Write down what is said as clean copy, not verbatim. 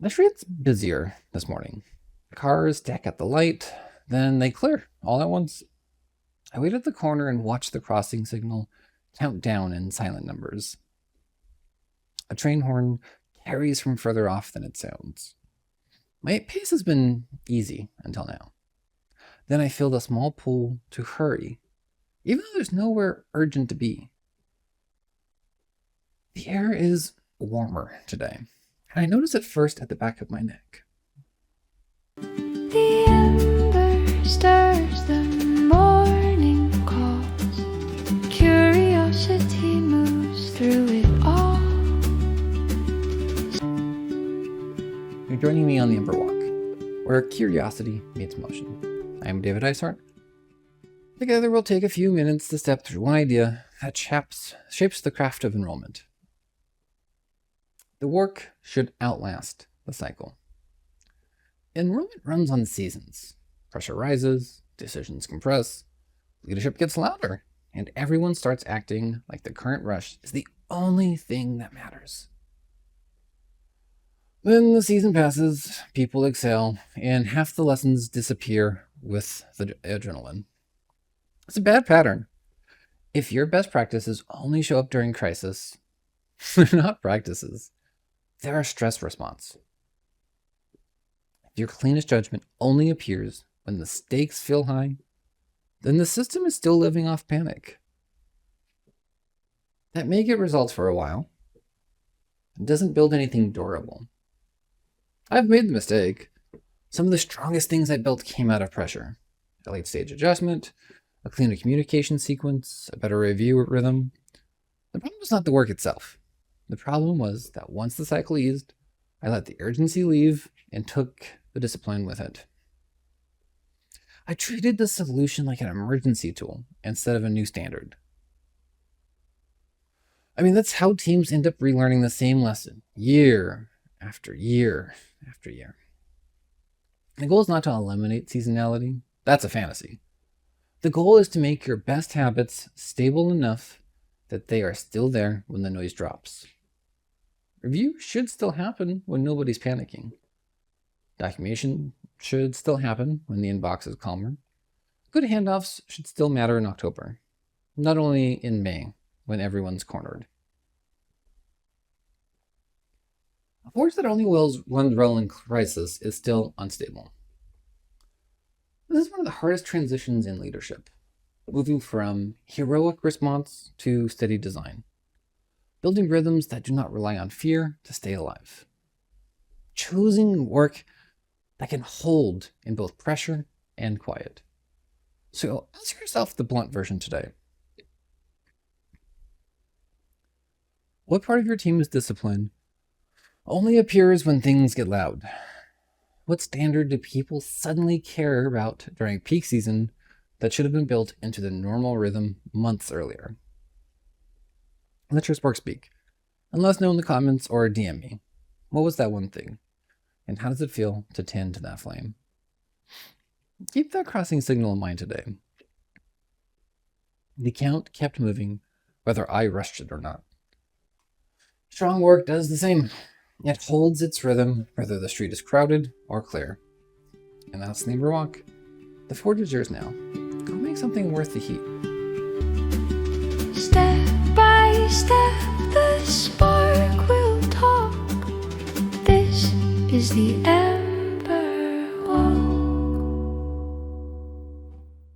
The street's busier this morning. Cars stack at the light, then they clear all at once. I wait at the corner and watch the crossing signal count down in silent numbers. A train horn carries from further off than it sounds. My pace has been easy until now. Then I feel the small pull to hurry, even though there's nowhere urgent to be. The air is warmer today, and I notice it first at the back of my neck. The ember stirs, the morning calls. Curiosity moves through it all. You're joining me on the Ember Walk, where curiosity meets motion. I am David Dysart. Together we'll take a few minutes to step through one idea that shapes the craft of enrollment. The work should outlast the cycle. Enrollment runs on seasons. Pressure rises, decisions compress, leadership gets louder, and everyone starts acting like the current rush is the only thing that matters. Then the season passes, people exhale, and half the lessons disappear with the adrenaline. It's a bad pattern. If your best practices only show up during crisis, they're not practices. They're a stress response. If your cleanest judgment only appears when the stakes feel high, then the system is still living off panic. That may get results for a while. It doesn't build anything durable. I've made the mistake. Some of the strongest things I built came out of pressure. A late stage adjustment, a cleaner communication sequence, a better review rhythm. The problem was not the work itself. The problem was that once the cycle eased, I let the urgency leave and took the discipline with it. I treated the solution like an emergency tool instead of a new standard. That's how teams end up relearning the same lesson year after year after year. The goal is not to eliminate seasonality. That's a fantasy. The goal is to make your best habits stable enough that they are still there when the noise drops. Review should still happen when nobody's panicking. Documentation should still happen when the inbox is calmer. Good handoffs should still matter in October, not only in May when everyone's cornered. A force that only runs well in crisis is still unstable. This is one of the hardest transitions in leadership, moving from heroic response to steady design, building rhythms that do not rely on fear to stay alive, choosing work that can hold in both pressure and quiet. So ask yourself the blunt version today. What part of your team's discipline only appears when things get loud? What standard do people suddenly care about during peak season that should have been built into the normal rhythm months earlier? Let your spark speak, and let us know in the comments or DM me. What was that one thing? And how does it feel to tend to that flame? Keep that crossing signal in mind today. The count kept moving, whether I rushed it or not. Strong work does the same. It holds its rhythm whether the street is crowded or clear. And that's the Ember Walk. The forge is yours now. Go make something worth the heat. Step by step, the spark will talk. This is the air.